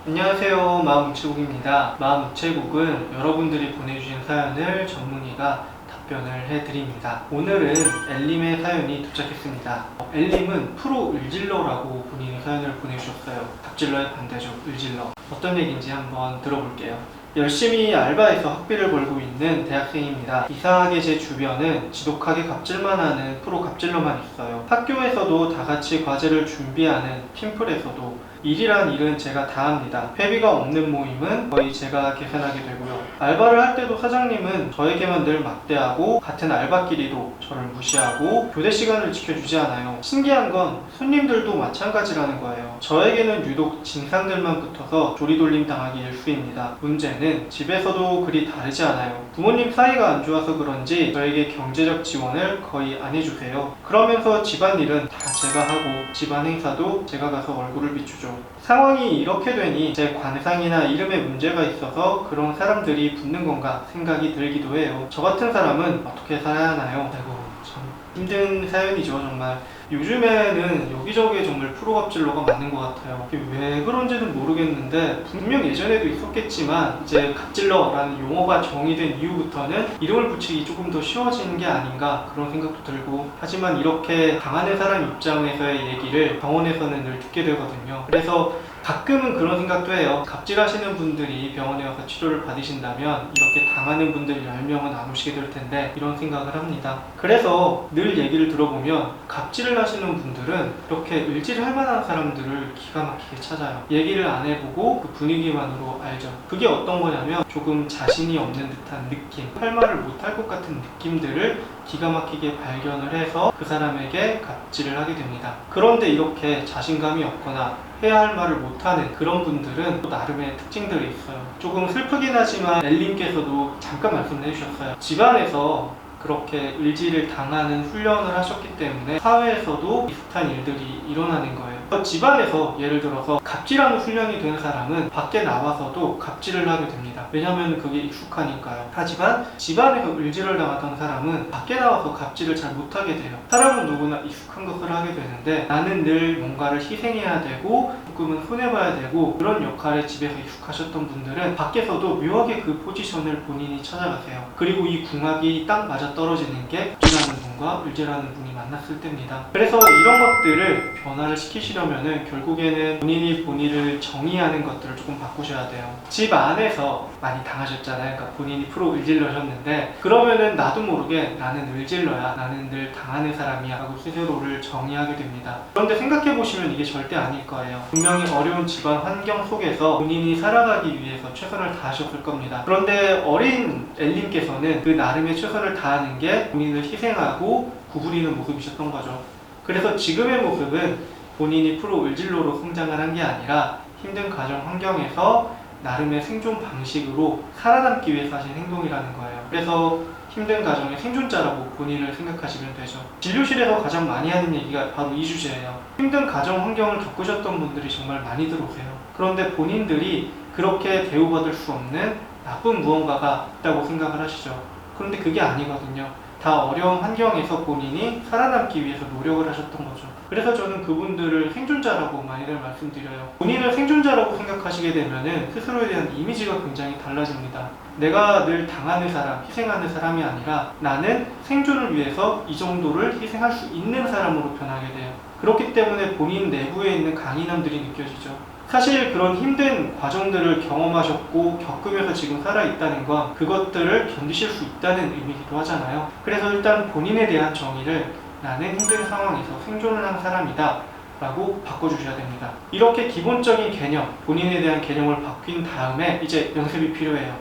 안녕하세요. 마음우체국입니다. 마음우체국은 여러분들이 보내주신 사연을 전문의가 답변을 해드립니다. 오늘은 엘림의 사연이 도착했습니다. 엘림은 프로 을질러라고 본인이 사연을 보내주셨어요. 갑질러의 반대죠. 을질러. 어떤 얘기인지 한번 들어볼게요. 열심히 알바해서 학비를 벌고 있는 대학생입니다. 이상하게 제 주변은 지독하게 갑질만 하는 프로 갑질러만 있어요. 학교에서도 다 같이 과제를 준비하는 팀플에서도 일이란 일은 제가 다 합니다. 회비가 없는 모임은 거의 제가 계산하게 되고요. 알바를 할 때도 사장님은 저에게만 늘 막대하고 같은 알바끼리도 저를 무시하고 교대 시간을 지켜주지 않아요. 신기한 건 손님들도 마찬가지라는 거예요. 저에게는 유독 진상들만 붙어서 조리돌림 당하기 일쑤입니다. 문제는 집에서도 그리 다르지 않아요. 부모님 사이가 안 좋아서 그런지 저에게 경제적 지원을 거의 안 해주세요. 그러면서 집안일은 다 제가 하고 집안 행사도 제가 가서 얼굴을 비추죠. 상황이 이렇게 되니 제 관상이나 이름에 문제가 있어서 그런 사람들이 붙는 건가 생각이 들기도 해요. 저 같은 사람은 어떻게 살아야 하나요? 아이고, 참 힘든 사연이죠. 정말 요즘에는 여기저기에 정말 프로 갑질러가 많은 것 같아요. 이게 왜 그런지는 모르겠는데 분명 예전에도 있었겠지만 이제 갑질러라는 용어가 정의된 이후부터는 이름을 붙이기 조금 더 쉬워지는 게 아닌가 그런 생각도 들고, 하지만 이렇게 당하는 사람 입장에서의 얘기를 병원에서는 늘 듣게 되거든요. 그래서 가끔은 그런 생각도 해요. 갑질하시는 분들이 병원에 와서 치료를 받으신다면 이렇게 당하는 분들 10명은 안 오시게 될 텐데 이런 생각을 합니다. 그래서 늘 얘기를 들어보면 갑질을 하시는 분들은 이렇게 을질할 만한 사람들을 기가 막히게 찾아요. 얘기를 안 해보고 그 분위기만으로 알죠. 그게 어떤 거냐면 조금 자신이 없는 듯한 느낌, 할 말을 못할 것 같은 느낌들을 기가 막히게 발견을 해서 그 사람에게 갑질을 하게 됩니다. 그런데 이렇게 자신감이 없거나 해야 할 말을 못하는 그런 분들은 또 나름의 특징들이 있어요. 조금 슬프긴 하지만 엘님께서도 잠깐 말씀을 해주셨어요. 집안에서 그렇게 을지를 당하는 훈련을 하셨기 때문에 사회에서도 비슷한 일들이 일어나는 거예요. 집안에서 예를 들어서 갑질하는 훈련이 된 사람은 밖에 나와서도 갑질을 하게 됩니다. 왜냐하면 그게 익숙하니까요. 하지만 집안에서 을지를 당하던 사람은 밖에 나와서 갑질을 잘 못하게 돼요. 사람은 누구나 익숙한 것을 하게 되는데 나는 늘 뭔가를 희생해야 되고 조금은 손해봐야 되고 그런 역할에 집에서 익숙하셨던 분들은 밖에서도 묘하게 그 포지션을 본인이 찾아가세요. 그리고 이 궁합이 딱 맞아 떨어지는 게 을지라는 분과 을지라는 분이 만났을 때입니다. 그래서 이런 것들을 변화를 시키시려면은 결국에는 본인이 본인을 정의하는 것들을 조금 바꾸셔야 돼요. 집 안에서 많이 당하셨잖아요. 그러니까 본인이 프로 을질러셨는데 그러면은 나도 모르게 나는 을질러야, 나는 늘 당하는 사람이야 하고 스스로를 정의하게 됩니다. 그런데 생각해보시면 이게 절대 아닐 거예요. 분명히 어려운 집안 환경 속에서 본인이 살아가기 위해서 최선을 다하셨을 겁니다. 그런데 어린 엘님께서는 그 나름의 최선을 다하는 게 본인을 희생하고 구부리는 모습이셨던 거죠. 그래서 지금의 모습은 본인이 프로 을질러로 성장을 한 게 아니라 힘든 가정 환경에서 나름의 생존 방식으로 살아남기 위해서 하신 행동이라는 거예요. 그래서 힘든 가정의 생존자라고 본인을 생각하시면 되죠. 진료실에서 가장 많이 하는 얘기가 바로 이 주제예요. 힘든 가정 환경을 겪으셨던 분들이 정말 많이 들어오세요. 그런데 본인들이 그렇게 대우받을 수 없는 나쁜 무언가가 있다고 생각을 하시죠. 그런데 그게 아니거든요. 다 어려운 환경에서 본인이 살아남기 위해서 노력을 하셨던 거죠. 그래서 저는 그분들을 생존자라고 많이들 말씀드려요. 본인을 생존자라고 생각하시게 되면은 스스로에 대한 이미지가 굉장히 달라집니다. 내가 늘 당하는 사람, 희생하는 사람이 아니라 나는 생존을 위해서 이 정도를 희생할 수 있는 사람으로 변하게 돼요. 그렇기 때문에 본인 내부에 있는 강인함들이 느껴지죠. 사실 그런 힘든 과정들을 경험하셨고 겪으면서 지금 살아있다는 건 그것들을 견디실 수 있다는 의미이기도 하잖아요. 그래서 일단 본인에 대한 정의를 나는 힘든 상황에서 생존을 한 사람이다 라고 바꿔주셔야 됩니다. 이렇게 기본적인 개념, 본인에 대한 개념을 바뀐 다음에 이제 연습이 필요해요.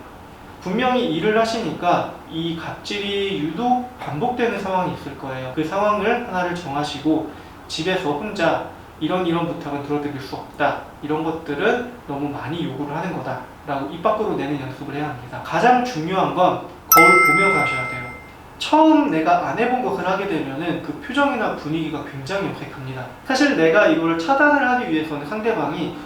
분명히 일을 하시니까 이 갑질이 유독 반복되는 상황이 있을 거예요. 그 상황을 하나를 정하시고 집에서 혼자 이런 부탁은 들어드릴 수 없다, 이런 것들은 너무 많이 요구를 하는 거다 라고 입 밖으로 내는 연습을 해야 합니다. 가장 중요한 건 거울 보면서 하셔야 돼요. 처음 내가 안 해본 것을 하게 되면은 그 표정이나 분위기가 굉장히 어색합니다. 사실 내가 이걸 차단을 하기 위해서는 상대방이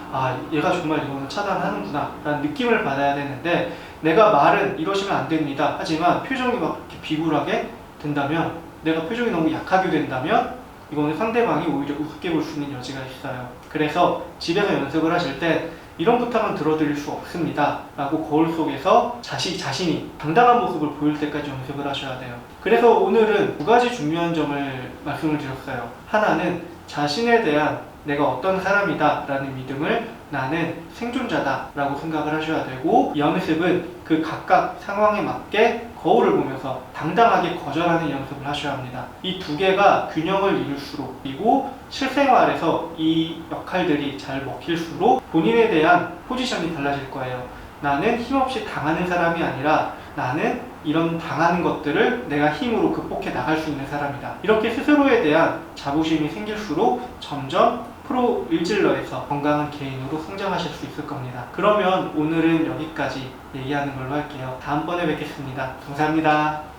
얘가 정말 이거는 차단하는구나 라는 느낌을 받아야 되는데, 내가 말은 이러시면 안 됩니다 하지만 표정이 막 이렇게 비굴하게 된다면, 내가 표정이 너무 약하게 된다면 이거는 상대방이 오히려 우습게 볼 수 있는 여지가 있어요. 그래서 집에서 연습을 하실 때 이런 부탁은 들어드릴 수 없습니다 라고 거울 속에서 자신이 당당한 모습을 보일 때까지 연습을 하셔야 돼요. 그래서 오늘은 두 가지 중요한 점을 말씀을 드렸어요. 하나는 자신에 대한 내가 어떤 사람이다 라는 믿음을 나는 생존자다 라고 생각을 하셔야 되고, 이 연습은 그 각각 상황에 맞게 거울을 보면서 당당하게 거절하는 연습을 하셔야 합니다. 이 두 개가 균형을 이룰수록, 그리고 실생활에서 이 역할들이 잘 먹힐수록 본인에 대한 포지션이 달라질 거예요. 나는 힘없이 당하는 사람이 아니라 나는 이런 당하는 것들을 내가 힘으로 극복해 나갈 수 있는 사람이다. 이렇게 스스로에 대한 자부심이 생길수록 점점 프로 일질러에서 건강한 개인으로 성장하실 수 있을 겁니다. 그러면 오늘은 여기까지 얘기하는 걸로 할게요. 다음번에 뵙겠습니다. 감사합니다.